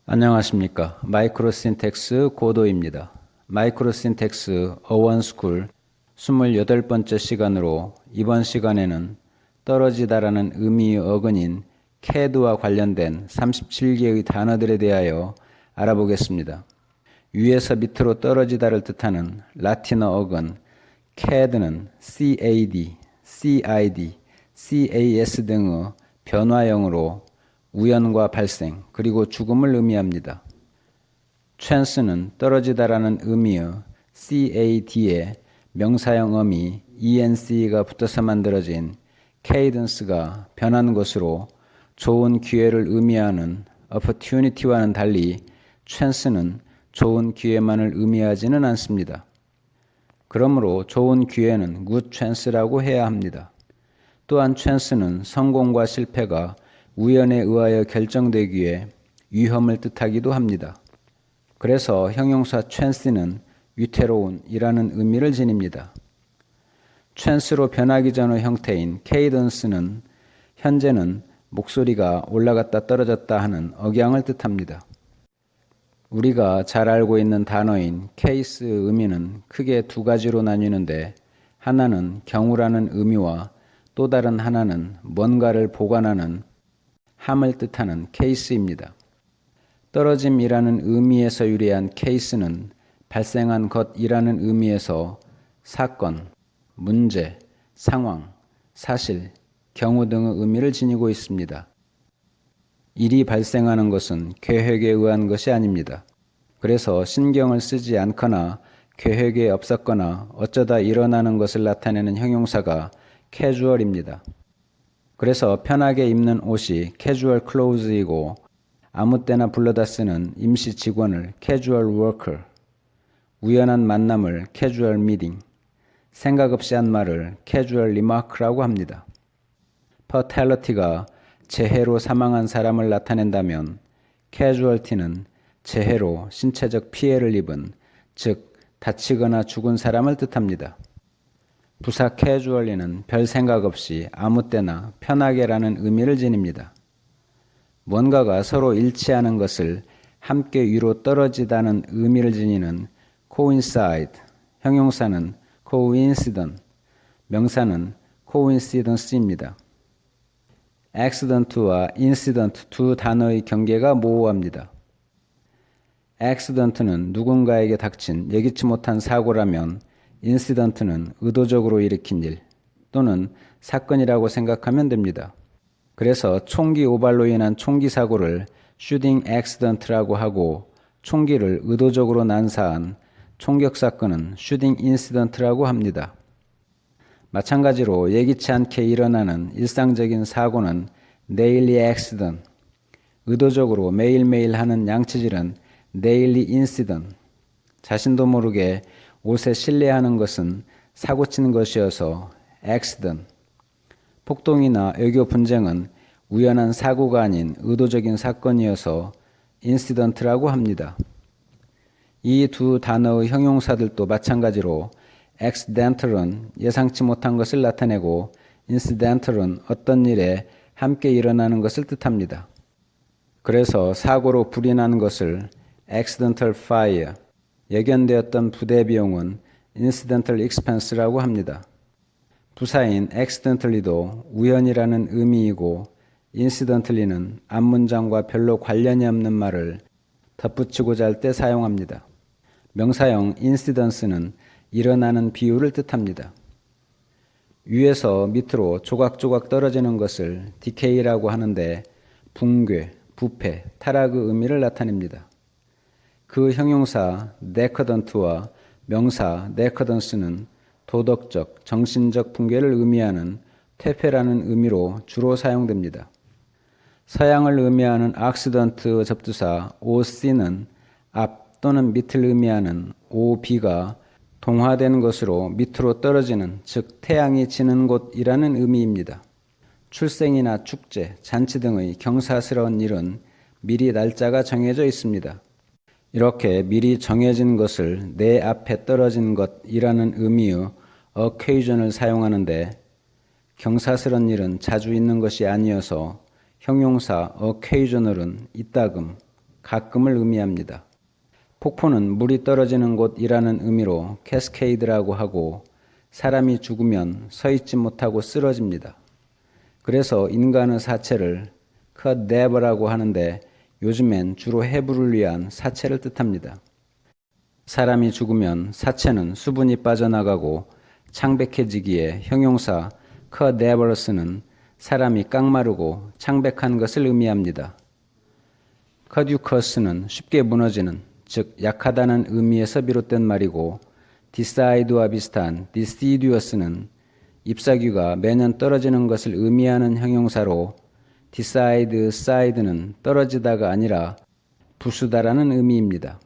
안녕하십니까. 마이크로신텍스 고도입니다. 마이크로신텍스 어원스쿨 28번째 시간으로 이번 시간에는 떨어지다라는 의미의 어근인 CAD와 관련된 37개의 단어들에 대하여 알아보겠습니다. 위에서 밑으로 떨어지다를 뜻하는 라틴어 어근 CAD는 CAD, CID, CAS 등의 변화형으로 우연과 발생, 그리고 죽음을 의미합니다. chance는 떨어지다라는 의미의 CAD에 명사형 어미 ENC가 붙어서 만들어진 cadence가 변한 것으로 좋은 기회를 의미하는 opportunity와는 달리 chance는 좋은 기회만을 의미하지는 않습니다. 그러므로 좋은 기회는 good chance라고 해야 합니다. 또한 chance는 성공과 실패가 우연에 의하여 결정되기에 위험을 뜻하기도 합니다. 그래서 형용사 chance는 위태로운이라는 의미를 지닙니다. chance로 변하기 전의 형태인 cadence는 현재는 목소리가 올라갔다 떨어졌다 하는 억양을 뜻합니다. 우리가 잘 알고 있는 단어인 case의 의미는 크게 두 가지로 나뉘는데, 하나는 경우라는 의미와 또 다른 하나는 뭔가를 보관하는 함을 뜻하는 case입니다. 떨어짐이라는 의미에서 유래한 case는 발생한 것이라는 의미에서 사건, 문제, 상황, 사실, 경우 등의 의미를 지니고 있습니다. 일이 발생하는 것은 계획에 의한 것이 아닙니다. 그래서 신경을 쓰지 않거나 계획에 없었거나 어쩌다 일어나는 것을 나타내는 형용사가 casual입니다. 그래서 편하게 입는 옷이 casual clothes이고, 아무 때나 불러다 쓰는 임시 직원을 casual worker, 우연한 만남을 casual meeting, 생각 없이 한 말을 casual remark라고 합니다. fatality가 재해로 사망한 사람을 나타낸다면 casualty는 재해로 신체적 피해를 입은, 즉 다치거나 죽은 사람을 뜻합니다. 부사 casually는 별 생각 없이 아무 때나 편하게라는 의미를 지닙니다. 뭔가가 서로 일치하는 것을 함께 위로 떨어지다는 의미를 지니는 coincide, 형용사는 coincident, 명사는 coincidence입니다. accident와 incident 두 단어의 경계가 모호합니다. accident는 누군가에게 닥친 예기치 못한 사고라면, 인시던트는 의도적으로 일으킨 일 또는 사건이라고 생각하면 됩니다. 그래서 총기 오발로 인한 총기 사고를 shooting accident라고 하고, 총기를 의도적으로 난사한 총격 사건은 shooting incident라고 합니다. 마찬가지로 예기치 않게 일어나는 일상적인 사고는 daily accident, 의도적으로 매일매일 하는 양치질은 daily incident, 자신도 모르게 옷에 실내하는 것은 사고치는 것이어서 accident, 폭동이나 외교 분쟁은 우연한 사고가 아닌 의도적인 사건이어서 incident라고 합니다. 이 두 단어의 형용사들도 마찬가지로 accidental은 예상치 못한 것을 나타내고, incidental은 어떤 일에 함께 일어나는 것을 뜻합니다. 그래서 사고로 불이 난 것을 accidental fire, 예견되었던 부대 비용은 incidental expense라고 합니다. 부사인 accidentally도 우연이라는 의미이고, incidentally는 앞문장과 별로 관련이 없는 말을 덧붙이고자 할 때 사용합니다. 명사형 incidence는 일어나는 비율을 뜻합니다. 위에서 밑으로 조각조각 떨어지는 것을 decay라고 하는데, 붕괴, 부패, 타락의 의미를 나타냅니다. 그 형용사 decadent와 명사 decadence는 도덕적, 정신적 붕괴를 의미하는 퇴폐라는 의미로 주로 사용됩니다. 서양을 의미하는 accident 접두사 OC는 앞 또는 밑을 의미하는 OB가 동화된 것으로 밑으로 떨어지는, 즉 태양이 지는 곳이라는 의미입니다. 출생이나 축제, 잔치 등의 경사스러운 일은 미리 날짜가 정해져 있습니다. 이렇게 미리 정해진 것을 내 앞에 떨어진 것이라는 의미의 occasion을 사용하는데, 경사스런 일은 자주 있는 것이 아니어서 형용사 occasional은 이따금, 가끔을 의미합니다. 폭포는 물이 떨어지는 곳이라는 의미로 캐스케이드라고 하고 사람이 죽으면 서 있지 못하고 쓰러집니다. 그래서 인간의 사체를 cadaver라고 하는데 요즘엔 주로 해부를 위한 사체를 뜻합니다. 사람이 죽으면 사체는 수분이 빠져나가고 창백해지기에 형용사 cadaverous는 사람이 깡마르고 창백한 것을 의미합니다. caducous는 쉽게 무너지는, 즉 약하다는 의미에서 비롯된 말이고 decide와 비슷한 deciduous는 잎사귀가 매년 떨어지는 것을 의미하는 형용사로 decide, side는 떨어지다가 아니라 부수다라는 의미입니다.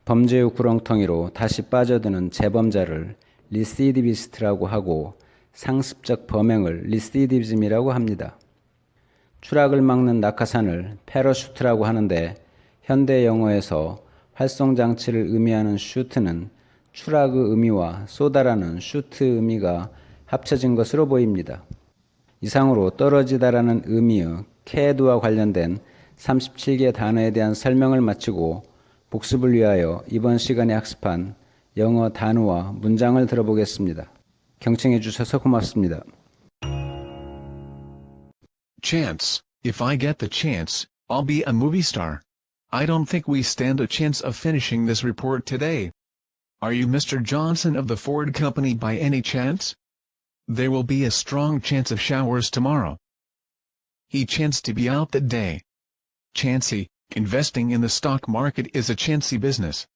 범죄의 구렁텅이로 다시 빠져드는 재범자를 리시디비스트라고 하고 상습적 범행을 리시디비즘이라고 합니다. 추락을 막는 낙하산을 패러슈트라고 하는데 현대 영어에서 활송장치를 의미하는 슈트는 추락의 의미와 쏘다라는 슈트 의미가 합쳐진 것으로 보입니다. 이상으로 떨어지다라는 의미의 캐드와 관련된 37개 단어에 대한 설명을 마치고 복습을 위하여 이번 시간에 학습한 영어 단어와 문장을 들어보겠습니다. 경청해 주셔서 고맙습니다. Chance. If I get the chance, I'll be a movie star. I don't think we stand a chance of finishing this report today. Are you Mr. Johnson of the Ford Company by any chance? There will be a strong chance of showers tomorrow. He chanced to be out that day. Chancy. Investing in the stock market is a chancy business.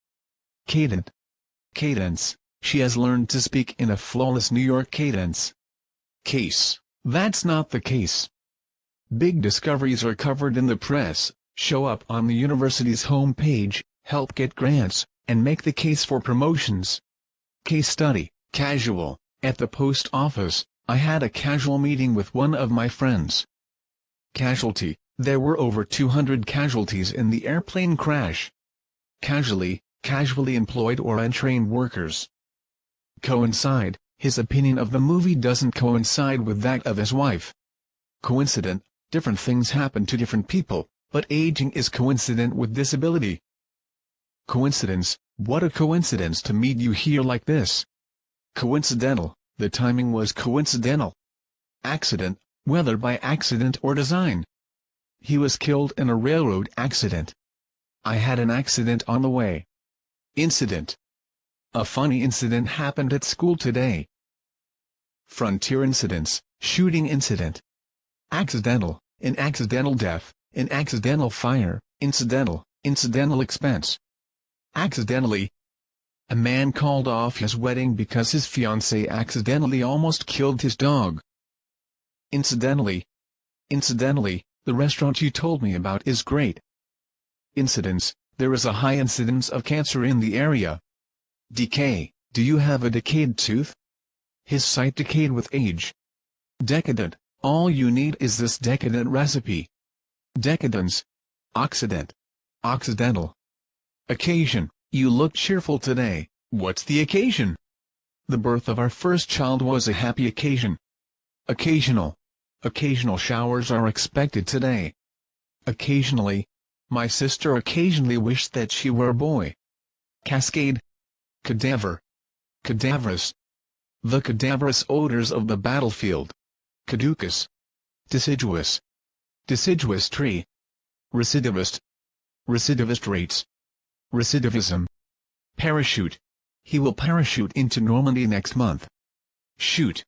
Cadence. She has learned to speak in a flawless New York cadence. Case. That's not the case. Big discoveries are covered in the press, show up on the university's homepage, help get grants, and make the case for promotions. Case study. Casual. At the post office, I had a casual meeting with one of my friends. Casualty. There were over 200 casualties in the airplane crash. Casually employed or untrained workers. Coincide. His opinion of the movie doesn't coincide with that of his wife. Coincident. Different things happen to different people, but aging is coincident with disability. Coincidence. What a coincidence to meet you here like this. Coincidental. The timing was coincidental. Accident. Whether by accident or design. He was killed in a railroad accident. I had an accident on the way. Incident. A funny incident happened at school today. Frontier incidents. Shooting incident. Accidental. An accidental death, an accidental fire, incidental expense. Accidentally. A man called off his wedding because his fiancée accidentally almost killed his dog. Incidentally, the restaurant you told me about is great. Incidence. There is a high incidence of cancer in the area. Decay. Do you have a decayed tooth? His sight decayed with age. Decadent. All you need is this decadent recipe. Decadence. Occident. Occidental. Occasion. You look cheerful today. What's the occasion? The birth of our first child was a happy occasion. Occasional. Occasional showers are expected today. Occasionally. My sister occasionally wished that she were a boy. Cascade. Cadaver. Cadaverous. The cadaverous odors of the battlefield. Caducous. Deciduous. Deciduous tree. Recidivist. Recidivist rates. Recidivism. Parachute. He will parachute into Normandy next month. Shoot.